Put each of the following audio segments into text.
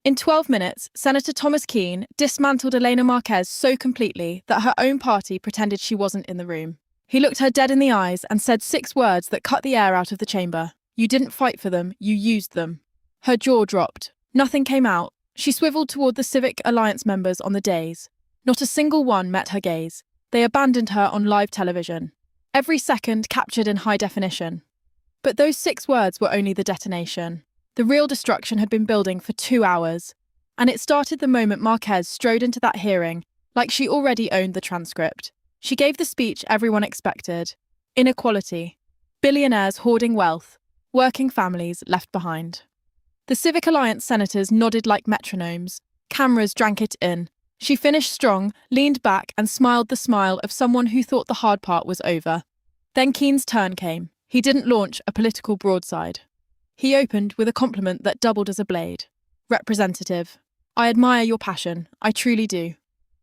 In 12 minutes, Senator Thomas Keane dismantled Elena Marquez so completely that her own party pretended she wasn't in the room. He looked her dead in the eyes and said 6 words that cut the air out of the chamber. You didn't fight for them, you used them. Her jaw dropped. Nothing came out. She swiveled toward the Civic Alliance members on the dais. Not a single one met her gaze. They abandoned her on live television. Every second captured in high definition. But those 6 words were only the detonation. The real destruction had been building for 2 hours. And it started the moment Marquez strode into that hearing, like she already owned the transcript. She gave the speech everyone expected. Inequality. Billionaires hoarding wealth. Working families left behind. The Civic Alliance senators nodded like metronomes. Cameras drank it in. She finished strong, leaned back and smiled the smile of someone who thought the hard part was over. Then Keane's turn came. He didn't launch a political broadside. He opened with a compliment that doubled as a blade. Representative, I admire your passion, I truly do.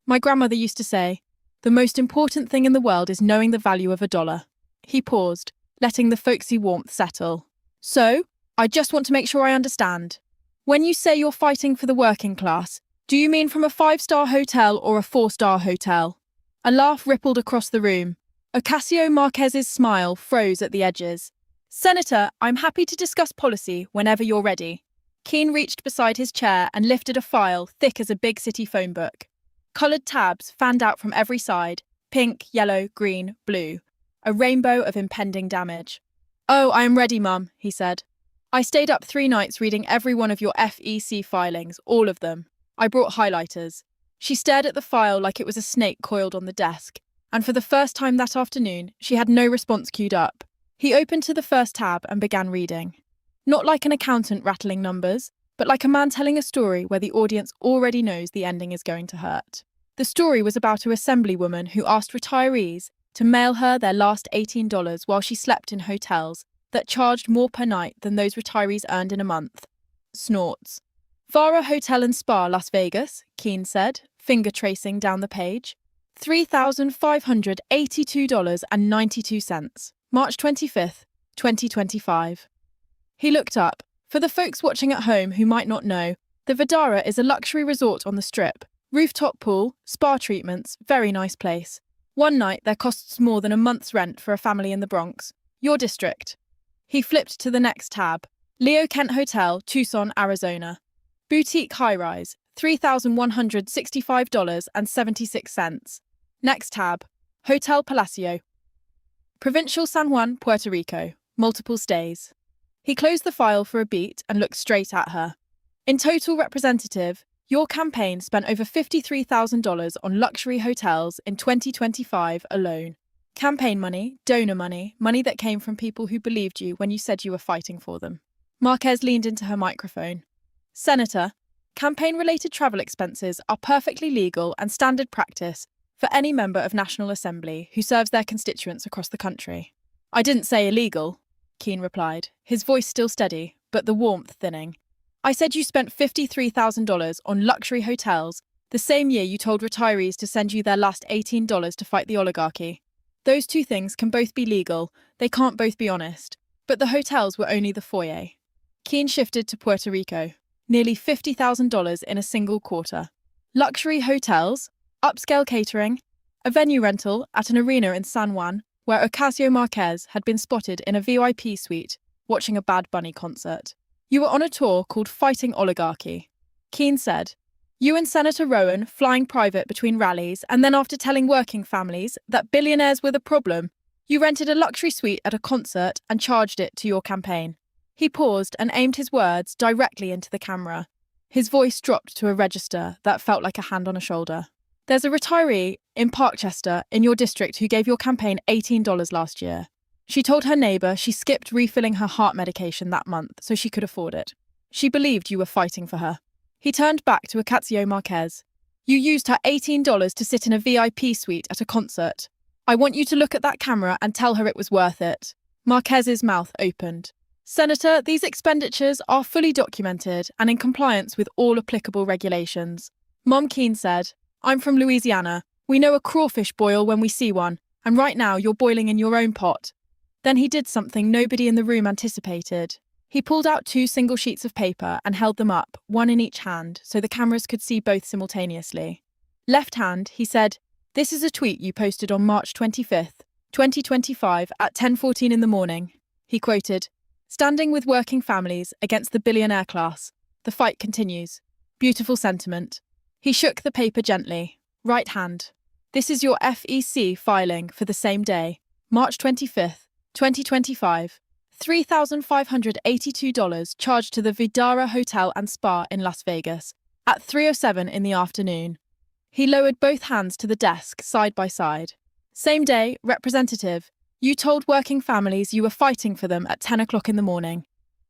My grandmother used to say, the most important thing in the world is knowing the value of a dollar. He paused, letting the folksy warmth settle. So, I just want to make sure I understand. When you say you're fighting for the working class, do you mean from a 5-star hotel or a 4-star hotel? A laugh rippled across the room. Ocasio Marquez's smile froze at the edges. Senator, I'm happy to discuss policy whenever you're ready. Keane reached beside his chair and lifted a file thick as a big city phone book. Coloured tabs fanned out from every side, pink, yellow, green, blue. A rainbow of impending damage. Oh, I am ready, Mum, he said. I stayed up 3 nights reading every one of your FEC filings, all of them. I brought highlighters. She stared at the file like it was a snake coiled on the desk, and for the first time that afternoon, she had no response queued up. He opened to the first tab and began reading. Not like an accountant rattling numbers, but like a man telling a story where the audience already knows the ending is going to hurt. The story was about an assemblywoman who asked retirees to mail her their last $18 while she slept in hotels that charged more per night than those retirees earned in a month. Snorts. Vara Hotel and Spa, Las Vegas, Keane said, finger tracing down the page. $3,582.92. March 25th, 2025. He looked up. For the folks watching at home who might not know, the Vdara is a luxury resort on the Strip. Rooftop pool, spa treatments, very nice place. One night there costs more than a month's rent for a family in the Bronx. Your district. He flipped to the next tab. Leo Kent Hotel, Tucson, Arizona. Boutique high-rise, $3,165.76. Next tab. Hotel Palacio. Provincial San Juan, Puerto Rico. Multiple stays. He closed the file for a beat and looked straight at her. In total, Representative, your campaign spent over $53,000 on luxury hotels in 2025 alone. Campaign money, donor money, money that came from people who believed you when you said you were fighting for them. Marquez leaned into her microphone. Senator, campaign-related travel expenses are perfectly legal and standard practice for any member of National Assembly who serves their constituents across the country. I didn't say illegal, Keane replied, his voice still steady, but the warmth thinning. I said you spent $53,000 on luxury hotels the same year you told retirees to send you their last $18 to fight the oligarchy. Those 2 things can both be legal, they can't both be honest. But the hotels were only the foyer. Keane shifted to Puerto Rico. Nearly $50,000 in a single quarter. Luxury hotels, upscale catering, a venue rental at an arena in San Juan, where Ocasio Marquez had been spotted in a VIP suite watching a Bad Bunny concert. You were on a tour called Fighting Oligarchy. Keane said, you and Senator Rowan flying private between rallies, and then after telling working families that billionaires were the problem, you rented a luxury suite at a concert and charged it to your campaign. He paused and aimed his words directly into the camera. His voice dropped to a register that felt like a hand on a shoulder. There's a retiree in Parkchester in your district who gave your campaign $18 last year. She told her neighbour she skipped refilling her heart medication that month so she could afford it. She believed you were fighting for her. He turned back to Ocasio Marquez. You used her $18 to sit in a VIP suite at a concert. I want you to look at that camera and tell her it was worth it. Marquez's mouth opened. Senator, these expenditures are fully documented and in compliance with all applicable regulations. Mom Keane said, I'm from Louisiana. We know a crawfish boil when we see one, and right now you're boiling in your own pot. Then he did something nobody in the room anticipated. He pulled out 2 single sheets of paper and held them up, one in each hand, so the cameras could see both simultaneously. Left hand, he said, "This is a tweet you posted on March 25th, 2025 at 10:14 in the morning." He quoted, "Standing with working families against the billionaire class. The fight continues." Beautiful sentiment. He shook the paper gently. Right hand. "This is your FEC filing for the same day, March 25th, 2025. $3,582 charged to the Vidara Hotel and Spa in Las Vegas at 3:07 in the afternoon." He lowered both hands to the desk side by side. "Same day, Representative, you told working families you were fighting for them at 10 o'clock in the morning.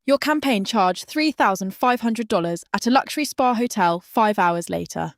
Your campaign charged $3,500 at a luxury spa hotel 5 hours later."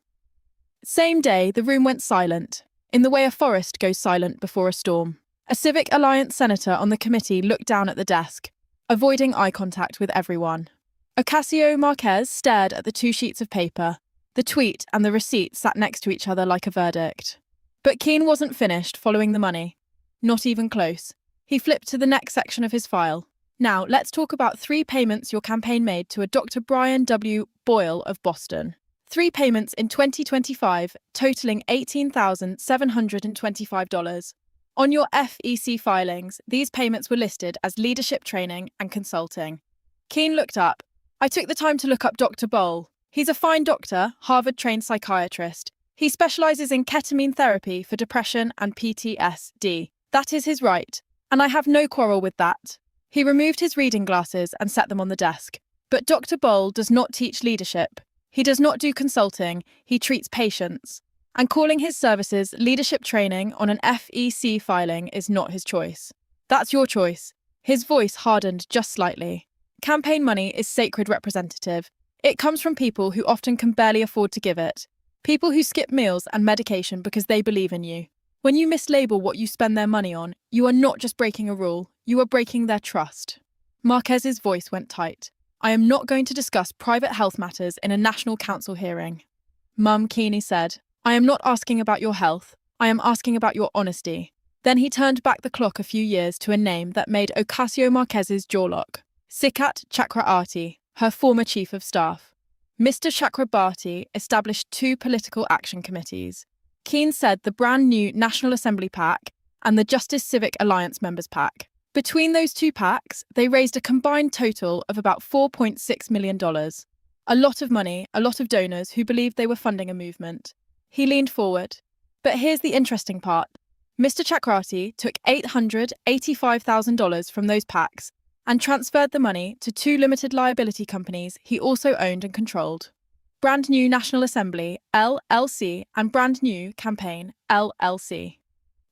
Same day, the room went silent, in the way a forest goes silent before a storm. A Civic Alliance senator on the committee looked down at the desk, avoiding eye contact with everyone. Ocasio-Marquez stared at the 2 sheets of paper. The tweet and the receipt sat next to each other like a verdict. But Keane wasn't finished following the money. Not even close. He flipped to the next section of his file. "Now, let's talk about 3 payments your campaign made to a Dr. Brian W. Boyle of Boston. 3 payments in 2025, totaling $18,725. On your FEC filings, these payments were listed as leadership training and consulting." Keane looked up. "I took the time to look up Dr. Boyle. He's a fine doctor, Harvard-trained psychiatrist. He specializes in ketamine therapy for depression and PTSD. That is his right, and I have no quarrel with that." He removed his reading glasses and set them on the desk. "But Dr. Boyle does not teach leadership. He does not do consulting, he treats patients. And calling his services leadership training on an FEC filing is not his choice. That's your choice." His voice hardened just slightly. "Campaign money is sacred, Representative. It comes from people who often can barely afford to give it. People who skip meals and medication because they believe in you. When you mislabel what you spend their money on, you are not just breaking a rule, you are breaking their trust." Marquez's voice went tight. "I am not going to discuss private health matters in a national council hearing." "Mum," Keeney said, "I am not asking about your health. I am asking about your honesty." Then he turned back the clock a few years to a name that made Ocasio-Marquez's jaw lock. Sikat Chakrabarti, her former chief of staff. Mr. Chakrabarti established 2 political action committees. Keane said the brand new National Assembly PAC and the Justice Civic Alliance Members PAC. Between those 2 PACs, they raised a combined total of about $4.6 million. A lot of money, a lot of donors who believed they were funding a movement. He leaned forward. But here's the interesting part. Mr. Chakrabarti took $885,000 from those PACs and transferred the money to 2 limited liability companies he also owned and controlled. Brand New National Assembly, LLC, and Brand New Campaign, LLC.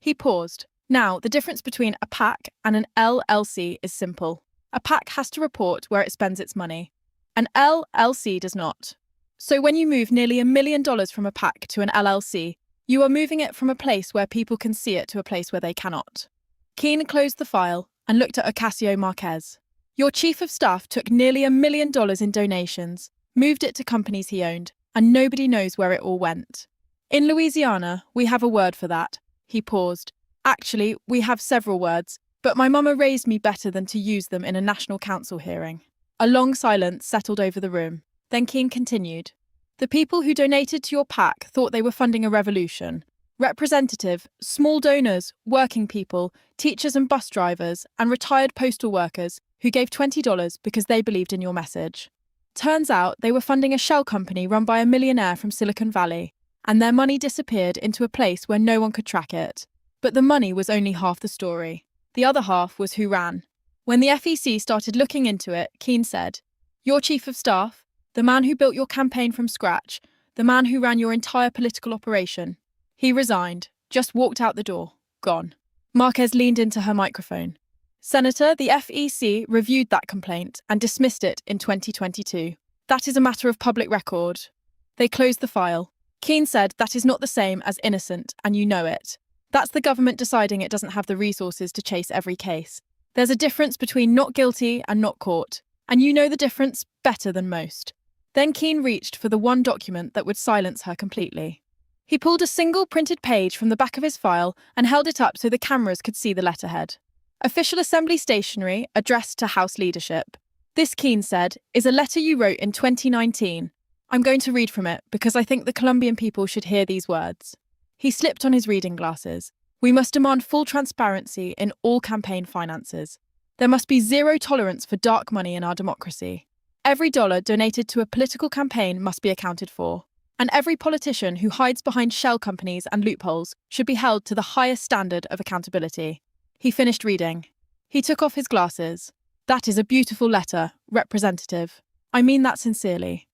He paused. Now, the difference between a PAC and an LLC is simple. A PAC has to report where it spends its money. An LLC does not. So when you move nearly $1 million from a PAC to an LLC, you are moving it from a place where people can see it to a place where they cannot. Keane closed the file and looked at Ocasio-Marquez. "Your chief of staff took nearly $1 million in donations, moved it to companies he owned, and nobody knows where it all went. In Louisiana, we have a word for that." He paused. "Actually, we have several words, but my mama raised me better than to use them in a national council hearing." A long silence settled over the room. Then Keane continued. "The people who donated to your PAC thought they were funding a revolution. Representative, small donors, working people, teachers and bus drivers, and retired postal workers who gave $20 because they believed in your message. Turns out they were funding a shell company run by a millionaire from Silicon Valley, and their money disappeared into a place where no one could track it. But the money was only half the story. The other half was who ran. When the FEC started looking into it, Keane said, your chief of staff, the man who built your campaign from scratch, the man who ran your entire political operation, he resigned, just walked out the door, gone." Marquez leaned into her microphone. "Senator, the FEC reviewed that complaint and dismissed it in 2022. That is a matter of public record. They closed the file. Keane said that is not the same as innocent, and you know it. That's the government deciding it doesn't have the resources to chase every case. There's a difference between not guilty and not caught, and you know the difference better than most." Then Keane reached for the one document that would silence her completely. He pulled a single printed page from the back of his file and held it up so the cameras could see the letterhead. Official Assembly Stationery addressed to House Leadership. This, Keane said, is a letter you wrote in 2019. I'm going to read from it because I think the Colombian people should hear these words. He slipped on his reading glasses. We must demand full transparency in all campaign finances. There must be zero tolerance for dark money in our democracy. Every dollar donated to a political campaign must be accounted for. And every politician who hides behind shell companies and loopholes should be held to the highest standard of accountability. He finished reading. He took off his glasses. That is a beautiful letter, Representative. I mean that sincerely.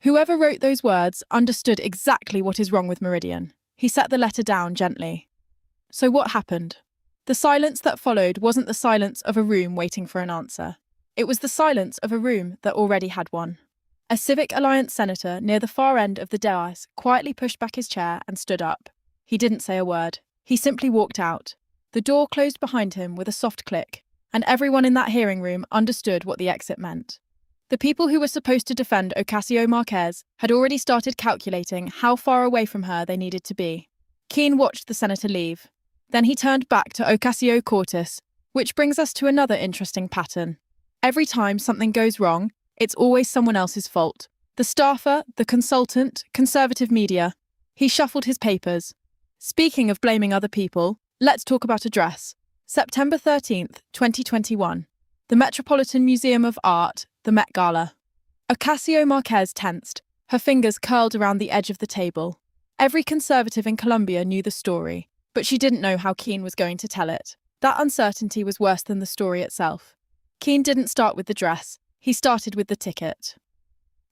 Whoever wrote those words understood exactly what is wrong with Meridian. He set the letter down gently. So what happened? The silence that followed wasn't the silence of a room waiting for an answer. It was the silence of a room that already had one. A Civic Alliance senator near the far end of the dais quietly pushed back his chair and stood up. He didn't say a word. He simply walked out. The door closed behind him with a soft click, and everyone in that hearing room understood what the exit meant. The people who were supposed to defend Ocasio-Marquez had already started calculating how far away from her they needed to be. Keane watched the senator leave. Then he turned back to Ocasio-Cortez, which brings us to another interesting pattern. Every time something goes wrong, it's always someone else's fault. The staffer, the consultant, conservative media. He shuffled his papers. Speaking of blaming other people, let's talk about a dress. September 13th, 2021. The Metropolitan Museum of Art, the Met Gala. Ocasio-Marquez tensed, her fingers curled around the edge of the table. Every conservative in Colombia knew the story, but she didn't know how Keane was going to tell it. That uncertainty was worse than the story itself. Keane didn't start with the dress. He started with the ticket.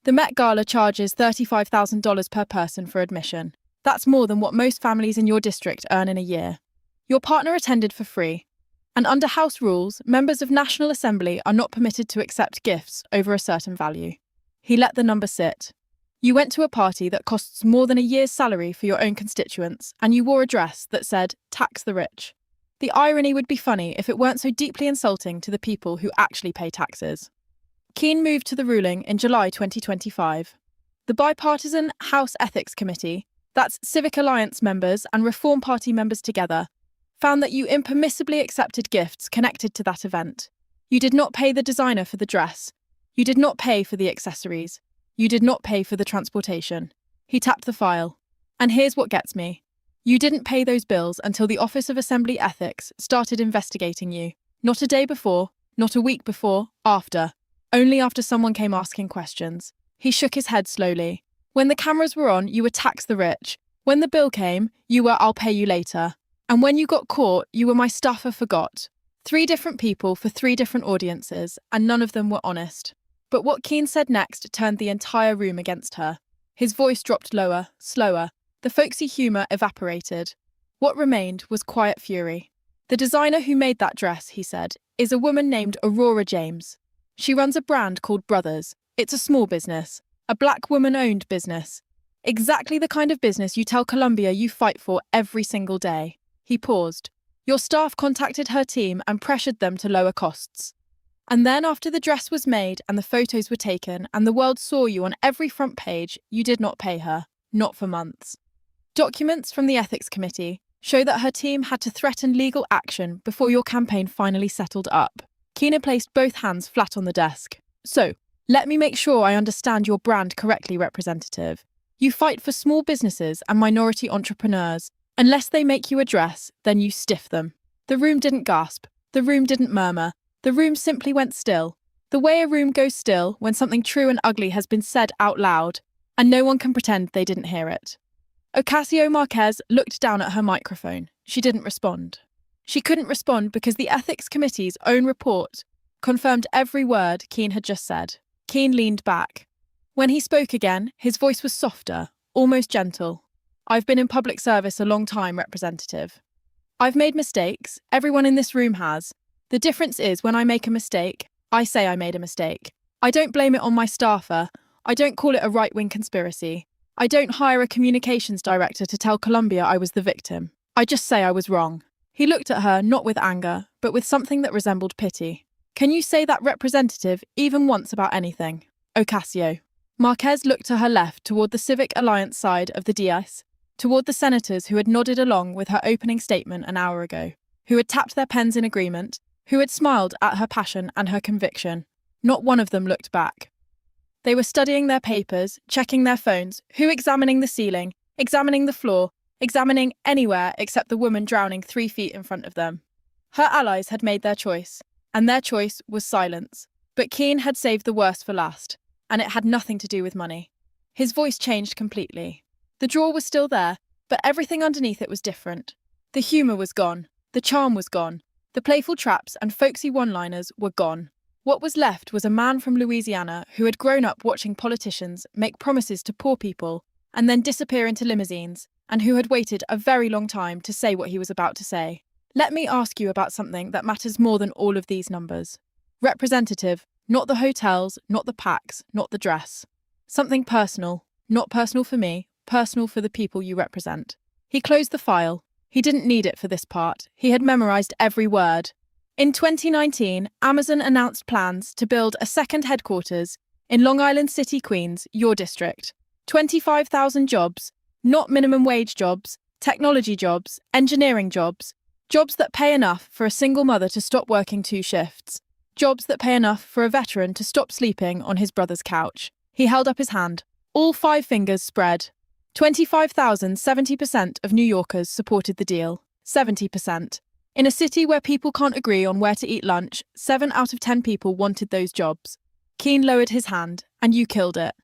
The Met Gala charges $35,000 per person for admission. That's more than what most families in your district earn in a year. Your partner attended for free. And under House rules, members of National Assembly are not permitted to accept gifts over a certain value. He let the number sit. You went to a party that costs more than a year's salary for your own constituents, and you wore a dress that said, "Tax the rich." The irony would be funny if it weren't so deeply insulting to the people who actually pay taxes. Keane moved to the ruling in July 2025. The bipartisan House Ethics Committee, that's Civic Alliance members and Reform Party members together, found that you impermissibly accepted gifts connected to that event. You did not pay the designer for the dress. You did not pay for the accessories. You did not pay for the transportation. He tapped the file. And here's what gets me. You didn't pay those bills until the Office of Assembly Ethics started investigating you. Not a day before, not a week before, after. Only after someone came asking questions. He shook his head slowly. When the cameras were on, you were tax the rich. When the bill came, you were I'll pay you later. And when you got caught, you were my staffer forgot. 3 different people for 3 different audiences, and none of them were honest. But what Keane said next turned the entire room against her. His voice dropped lower, slower. The folksy humour evaporated. What remained was quiet fury. The designer who made that dress, he said, is a woman named Aurora James. She runs a brand called Brothers. It's a small business, a black woman-owned business. Exactly the kind of business you tell Colombia you fight for every single day. He paused. Your staff contacted her team and pressured them to lower costs. And then after the dress was made and the photos were taken and the world saw you on every front page, you did not pay her, not for months. Documents from the Ethics Committee show that her team had to threaten legal action before your campaign finally settled up. Keane placed both hands flat on the desk. So, let me make sure I understand your brand correctly, Representative. You fight for small businesses and minority entrepreneurs. Unless they make you a dress, then you stiff them. The room didn't gasp. The room didn't murmur. The room simply went still. The way a room goes still when something true and ugly has been said out loud, and no one can pretend they didn't hear it. Ocasio-Marquez looked down at her microphone. She didn't respond. She couldn't respond because the Ethics Committee's own report confirmed every word Keane had just said. Keane leaned back. When he spoke again, his voice was softer, almost gentle. I've been in public service a long time, Representative. I've made mistakes. Everyone in this room has. The difference is when I make a mistake, I say I made a mistake. I don't blame it on my staffer. I don't call it a right-wing conspiracy. I don't hire a communications director to tell Colombia I was the victim. I just say I was wrong. He looked at her not with anger, but with something that resembled pity. Can you say that, Representative, even once about anything? Ocasio. Marquez looked to her left toward the Civic Alliance side of the dais, toward the senators who had nodded along with her opening statement an hour ago, who had tapped their pens in agreement, who had smiled at her passion and her conviction. Not one of them looked back. They were studying their papers, checking their phones, who examining the ceiling, examining the floor, examining anywhere except the woman drowning 3 feet in front of them. Her allies had made their choice, and their choice was silence. But Keane had saved the worst for last, and it had nothing to do with money. His voice changed completely. The drawer was still there, but everything underneath it was different. The humour was gone, the charm was gone, the playful traps and folksy one-liners were gone. What was left was a man from Louisiana who had grown up watching politicians make promises to poor people and then disappear into limousines, and who had waited a very long time to say what he was about to say. Let me ask you about something that matters more than all of these numbers. Representative, not the hotels, not the packs, not the dress. Something personal, not personal for me, personal for the people you represent. He closed the file. He didn't need it for this part. He had memorized every word. In 2019, Amazon announced plans to build a second headquarters in Long Island City, Queens, your district. 25,000 jobs, not minimum wage jobs, technology jobs, engineering jobs, jobs that pay enough for a single mother to stop working 2 shifts, jobs that pay enough for a veteran to stop sleeping on his brother's couch. He held up his hand, all 5 fingers spread. 25,000, 70% of New Yorkers supported the deal. 70%. In a city where people can't agree on where to eat lunch, 7 out of 10 people wanted those jobs. Keane lowered his hand, and you killed it.